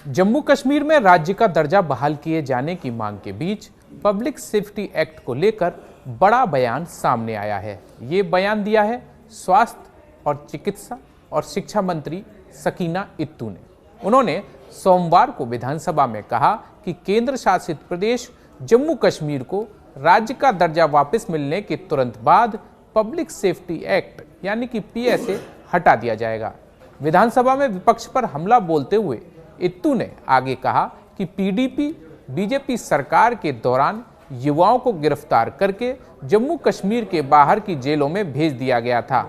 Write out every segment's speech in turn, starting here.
जम्मू कश्मीर में राज्य का दर्जा बहाल किए जाने की मांग के बीच पब्लिक सेफ्टी एक्ट को लेकर बड़ा बयान सामने आया है। ये बयान दिया है स्वास्थ्य और चिकित्सा और शिक्षा मंत्री सकीना इत्तू ने। उन्होंने सोमवार को विधानसभा में कहा कि केंद्र शासित प्रदेश जम्मू कश्मीर को राज्य का दर्जा वापस मिलने के तुरंत बाद पब्लिक सेफ्टी एक्ट यानी कि पीएसए हटा दिया जाएगा। विधानसभा में विपक्ष पर हमला बोलते हुए इत्तू ने आगे कहा कि पीडीपी बीजेपी सरकार के दौरान युवाओं को गिरफ्तार करके जम्मू कश्मीर के बाहर की जेलों में भेज दिया गया था।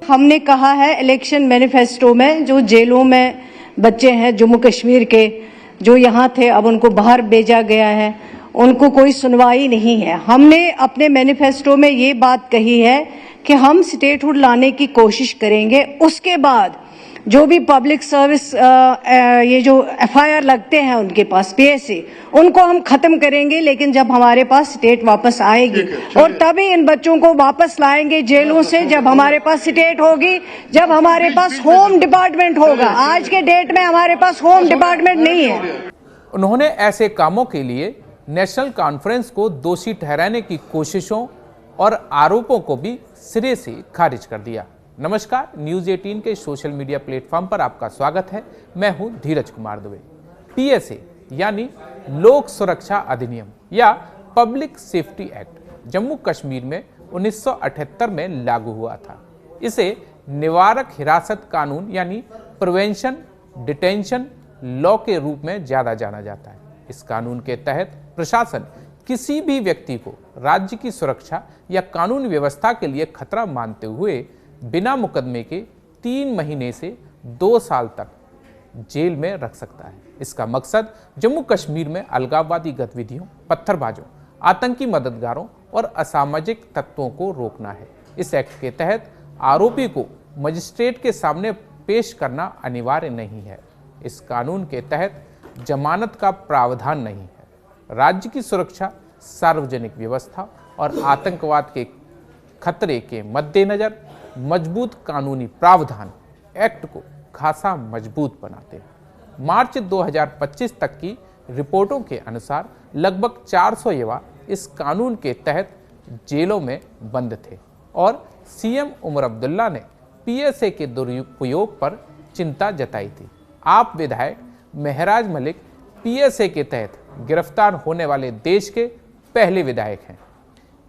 हमने कहा है इलेक्शन मैनिफेस्टो में जो जेलों में बच्चे हैं जम्मू कश्मीर के जो यहाँ थे अब उनको बाहर भेजा गया है, उनको कोई सुनवाई नहीं है। हमने अपने मैनिफेस्टो में ये बात कही है कि हम स्टेटहुड लाने की कोशिश करेंगे। उसके बाद जो भी पब्लिक सर्विस ये जो एफआईआर लगते हैं उनके पास पीएसए उनको हम खत्म करेंगे, लेकिन जब हमारे पास स्टेट वापस आएगी और तभी इन बच्चों को वापस लाएंगे जेलों से, जब हमारे पास स्टेट होगी, जब हमारे पास होम डिपार्टमेंट होगा। आज के डेट में हमारे पास होम डिपार्टमेंट नहीं है। उन्होंने ऐसे कामों के लिए नेशनल कॉन्फ्रेंस को दोषी ठहराने की कोशिशों और आरोपों को भी सिरे से खारिज कर दिया। नमस्कार, न्यूज़ 18 के सोशल मीडिया प्लेटफॉर्म पर आपका स्वागत है। मैं हूं धीरज कुमार दुबे। पीएसए यानी लोक सुरक्षा अधिनियम या public safety act Jammu Kashmir में 1978 में लागू हुआ था। इसे निवारक हिरासत कानून यानी प्रिवेंशन डिटेंशन लॉ के रूप में ज्यादा जाना जाता है। इस कानून के तहत प्रशासन किसी भी व्यक्ति को राज्य की सुरक्षा या कानून व्यवस्था के लिए खतरा मानते हुए बिना मुकदमे के 3 महीने से 2 साल तक जेल में रख सकता है। इसका मकसद जम्मू कश्मीर में अलगाववादी गतिविधियों, पत्थरबाजों, आतंकी मददगारों और असामाजिक तत्वों को रोकना है। इस एक्ट के तहत आरोपी को मजिस्ट्रेट के सामने पेश करना अनिवार्य नहीं है। इस कानून के तहत जमानत का प्रावधान नहीं है। राज्य की सुरक्षा, सार्वजनिक व्यवस्था और आतंकवाद के खतरे के मद्देनजर मजबूत कानूनी प्रावधान एक्ट को खासा मजबूत बनाते हैं। मार्च 2025 तक की रिपोर्टों के अनुसार लगभग 400 युवा इस कानून के तहत जेलों में बंद थे और सीएम उमर अब्दुल्ला ने पीएसए के दुरुपयोग पर चिंता जताई थी। आप विधायक महराज मलिक पीएसए के तहत गिरफ्तार होने वाले देश के पहले विधायक हैं।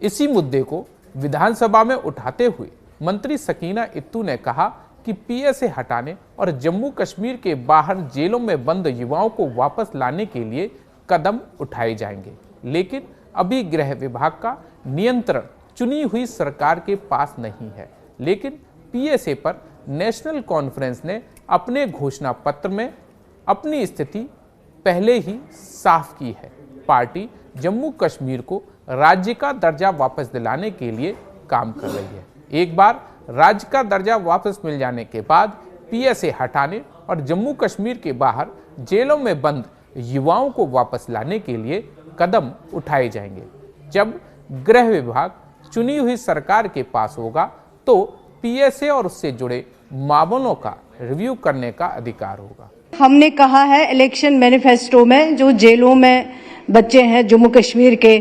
इसी मुद्दे को विधानसभा में उठाते हुए मंत्री सकीना इत्तू ने कहा कि पीएसए हटाने और जम्मू कश्मीर के बाहर जेलों में बंद युवाओं को वापस लाने के लिए कदम उठाए जाएंगे, लेकिन अभी गृह विभाग का नियंत्रण चुनी हुई सरकार के पास नहीं है। लेकिन पीएसए पर नेशनल कॉन्फ्रेंस ने अपने घोषणा पत्र में अपनी स्थिति पहले ही साफ की है। पार्टी जम्मू कश्मीर को राज्य का दर्जा वापस दिलाने के लिए काम कर रही है। एक बार राज्य का दर्जा वापस मिल जाने के बाद पीएसए हटाने और जम्मू कश्मीर के बाहर जेलों में बंद युवाओं को वापस लाने के लिए कदम उठाए जाएंगे। जब गृह विभाग चुनी हुई सरकार के पास होगा तो पीएसए और उससे जुड़े मामलों का रिव्यू करने का अधिकार होगा। हमने कहा है इलेक्शन मैनिफेस्टो में जो जेलों में बच्चे हैं जम्मू कश्मीर के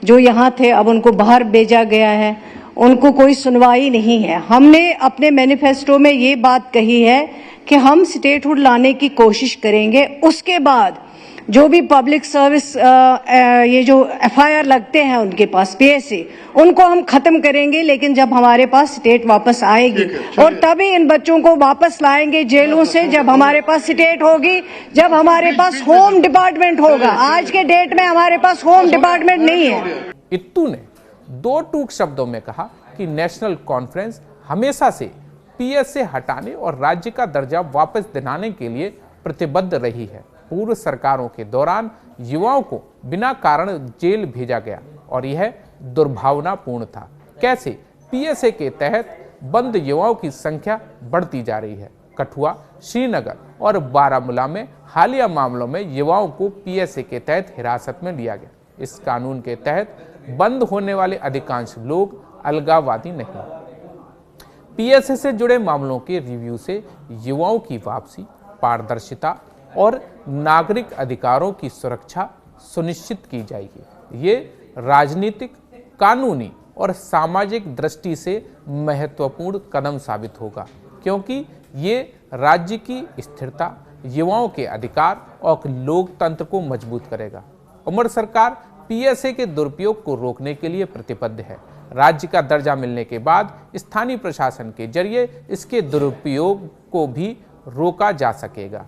जो यहाँ थे अब उनको बाहर भेजा गया है, उनको कोई सुनवाई नहीं है। हमने अपने मैनिफेस्टो में ये बात कही है कि हम स्टेटहुड लाने की कोशिश करेंगे। उसके बाद जो भी पब्लिक सर्विस ये जो एफआईआर लगते हैं उनके पास पीएसए उनको हम खत्म करेंगे, लेकिन जब हमारे पास स्टेट वापस आएगी और तभी इन बच्चों को वापस लाएंगे जेलों से, जब हमारे पास स्टेट होगी, जब हमारे पास होम डिपार्टमेंट होगा। आज के डेट में हमारे पास होम डिपार्टमेंट नहीं है। इत्तू ने 2 टूक शब्दों में कहा कि नेशनल कॉन्फ्रेंस हमेशा से पीएसए हटाने और राज्य का दर्जा वापस दिलाने के लिए प्रतिबद्ध रही है। पूर्व सरकारों के दौरान युवाओं को बिना कारण जेल भेजा गया और यह दुर्भावनापूर्ण था। कैसे पीएसए के तहत बंद युवाओं की संख्या बढ़ती जा रही है। कठुआ, श्रीनगर और बारामूला में हालिया मामलों में युवाओं को पीएसए के तहत हिरासत में लिया गया। इस कानून के तहत बंद होने वाले अधिकांश लोग अलगाववादी नहीं। पीएसए से जुड़े मामलों के रिव्यू से युवाओं की वापसी, पारदर्शिता और नागरिक अधिकारों की सुरक्षा सुनिश्चित की जाएगी। ये राजनीतिक, कानूनी और सामाजिक दृष्टि से महत्वपूर्ण कदम साबित होगा, क्योंकि ये राज्य की स्थिरता, युवाओं के अधिकार और लोकतंत्र को मजबूत करेगा। उमर सरकार पीएसए के दुरुपयोग को रोकने के लिए प्रतिबद्ध है। राज्य का दर्जा मिलने के बाद स्थानीय प्रशासन के जरिए इसके दुरुपयोग को भी रोका जा सकेगा।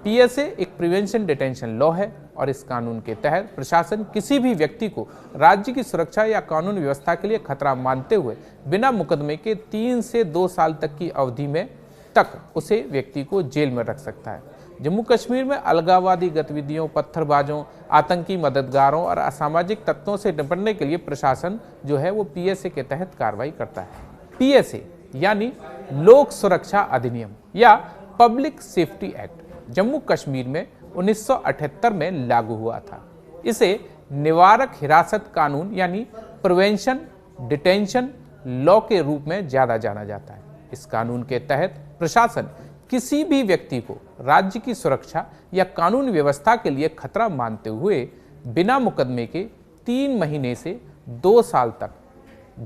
पीएसए एक प्रिवेंशन डिटेंशन लॉ है और इस कानून के तहत प्रशासन किसी भी व्यक्ति को राज्य की सुरक्षा या कानून व्यवस्था के लिए खतरा मानते हुए बिना मुकदमे के 3 से 2 साल तक की अवधि में तक उसे व्यक्ति को जेल में रख सकता है। जम्मू कश्मीर में अलगाववादी गतिविधियों, पत्थरबाजों, आतंकी मददगारों और असामाजिक तत्वों से निपटने के लिए प्रशासन जो है वो पीएसए के तहत कार्रवाई करता है। पीएसए यानी लोक सुरक्षा अधिनियम या public safety act Jammu Kashmir में 1978 में लागू हुआ था। इसे निवारक हिरासत कानून यानी प्रिवेंशन डिटेंशन लॉ के रूप में ज्यादा जाना जाता है। इस कानून के तहत प्रशासन किसी भी व्यक्ति को राज्य की सुरक्षा या कानून व्यवस्था के लिए खतरा मानते हुए बिना मुकदमे के 3 महीने से 2 साल तक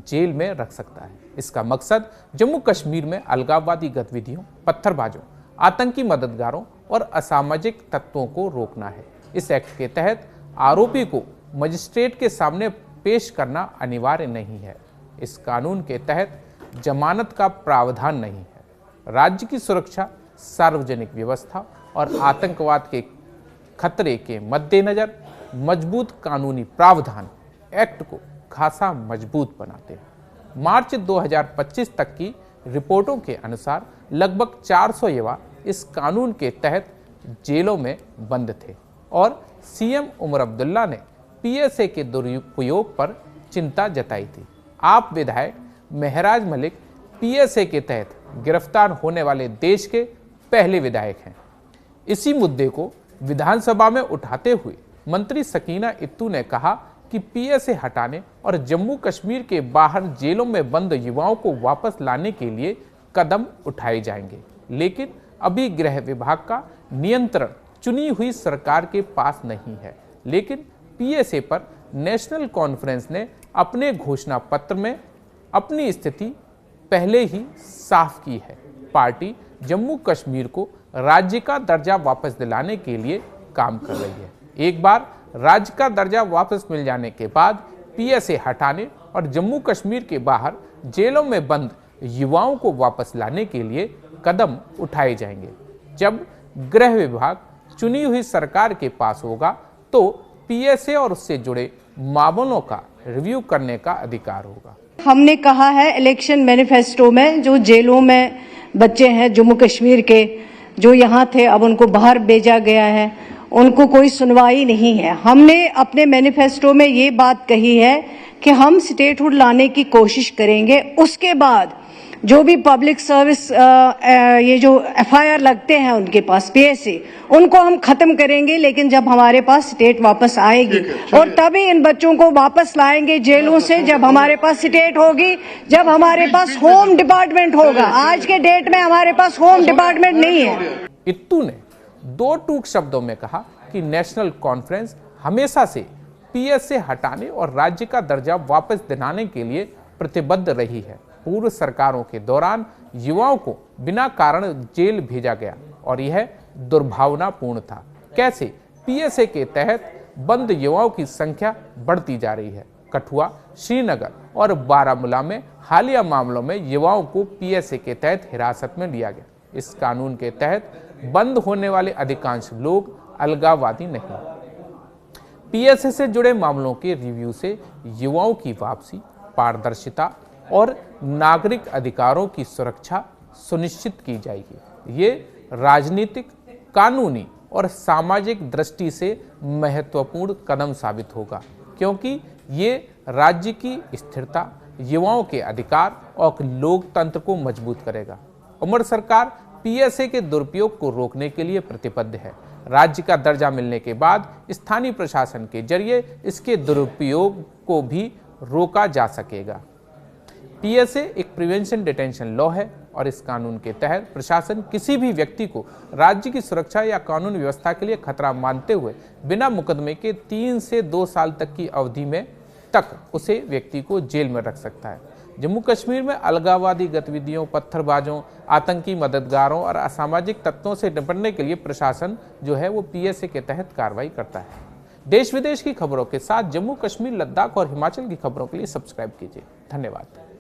जेल में रख सकता है। इसका मकसद जम्मू कश्मीर में अलगाववादी गतिविधियों, पत्थरबाजों, आतंकी मददगारों और असामाजिक तत्वों को रोकना है। इस एक्ट के तहत आरोपी को मजिस्ट्रेट के सामने पेश करना अनिवार्य नहीं है। इस कानून के तहत जमानत का प्रावधान नहीं है। राज्य की सुरक्षा, सार्वजनिक व्यवस्था और आतंकवाद के खतरे के मद्देनजर मजबूत कानूनी प्रावधान एक्ट को खासा मजबूत बनाते हैं। मार्च 2025 तक की रिपोर्टों के अनुसार लगभग 400 युवा इस कानून के तहत जेलों में बंद थे और सीएम उमर अब्दुल्ला ने पीएसए के दुरुपयोग पर चिंता जताई थी। आप विधायक महराज मलिक पीएसए के तहत गिरफ्तार होने वाले देश के पहले विधायक हैं। इसी मुद्दे को विधानसभा में उठाते हुए मंत्री सकीना इत्तू ने कहा कि पीएसए हटाने और जम्मू कश्मीर के बाहर जेलों में बंद युवाओं को वापस लाने के लिए कदम उठाए जाएंगे, लेकिन अभी गृह विभाग का नियंत्रण चुनी हुई सरकार के पास नहीं है। लेकिन पीएसए पर नेशनल कॉन्फ्रेंस ने अपने घोषणा पत्र में अपनी स्थिति पहले ही साफ की है। पार्टी जम्मू कश्मीर को राज्य का दर्जा वापस दिलाने के लिए काम कर रही है। एक बार राज्य का दर्जा वापस मिल जाने के बाद पीएसए हटाने और जम्मू कश्मीर के बाहर जेलों में बंद युवाओं को वापस लाने के लिए कदम उठाए जाएंगे। जब गृह विभाग चुनी हुई सरकार के पास होगा तो पीएसए और उससे जुड़े मामलों का रिव्यू करने का अधिकार होगा। हमने कहा है इलेक्शन मैनिफेस्टो में, जो जेलों में बच्चे हैं जम्मू कश्मीर के, जो यहाँ थे अब उनको बाहर भेजा गया है, उनको कोई सुनवाई नहीं है। हमने अपने मैनिफेस्टो में ये बात कही है कि हम स्टेटहुड लाने की कोशिश करेंगे। उसके बाद जो भी पब्लिक सर्विस ये जो एफआईआर लगते हैं उनके पास पीएसए, उनको हम खत्म करेंगे। लेकिन जब हमारे पास स्टेट वापस आएगी और तभी इन बच्चों को वापस लाएंगे जेलों से, जब हमारे पास स्टेट होगी, जब हमारे पास होम डिपार्टमेंट होगा। आज के डेट में हमारे पास होम डिपार्टमेंट नहीं है। इत्तू ने 2 टूक शब्दों में कहा कि नेशनल कॉन्फ्रेंस हमेशा से पीएसए हटाने और राज्य का दर्जा वापस दिलाने के लिए प्रतिबद्ध रही है। पूर्व सरकारों के दौरान युवाओं को बिना कारण जेल भेजा गया और यह दुर्भावनापूर्ण था। कैसे पीएसए के तहत बंद युवाओं की संख्या बढ़ती जा रही है। कठुआ, श्रीनगर और बारामूला में हालिया मामलों में युवाओं को पीएसए के तहत हिरासत में लिया गया। इस कानून के तहत बंद होने वाले अधिकांश लोग अलगाववादी नहीं। पीएसए से जुड़े मामलों के रिव्यू से युवाओं की वापसी, पारदर्शिता और नागरिक अधिकारों की सुरक्षा सुनिश्चित की जाएगी। ये राजनीतिक, कानूनी और सामाजिक दृष्टि से महत्वपूर्ण कदम साबित होगा, क्योंकि ये राज्य की स्थिरता, युवाओं के अधिकार और लोकतंत्र को मजबूत करेगा। उमर सरकार पीएसए के दुरुपयोग को रोकने के लिए प्रतिबद्ध है। राज्य का दर्जा मिलने के बाद स्थानीय प्रशासन के जरिए इसके दुरुपयोग को भी रोका जा सकेगा। पीएसए एक प्रिवेंशन डिटेंशन लॉ है और इस कानून के तहत प्रशासन किसी भी व्यक्ति को राज्य की सुरक्षा या कानून व्यवस्था के लिए खतरा मानते हुए बिना मुकदमे के 3 से 2 साल तक की अवधि में तक उसे व्यक्ति को जेल में रख सकता है। जम्मू कश्मीर में अलगाववादी गतिविधियों, पत्थरबाजों, आतंकी मददगारों और असामाजिक तत्वों से निपटने के लिए प्रशासन जो है वो PSA के तहत कार्रवाई करता है। देश विदेश की खबरों के साथ जम्मू कश्मीर, लद्दाख और हिमाचल की खबरों के लिए सब्सक्राइब कीजिए। धन्यवाद।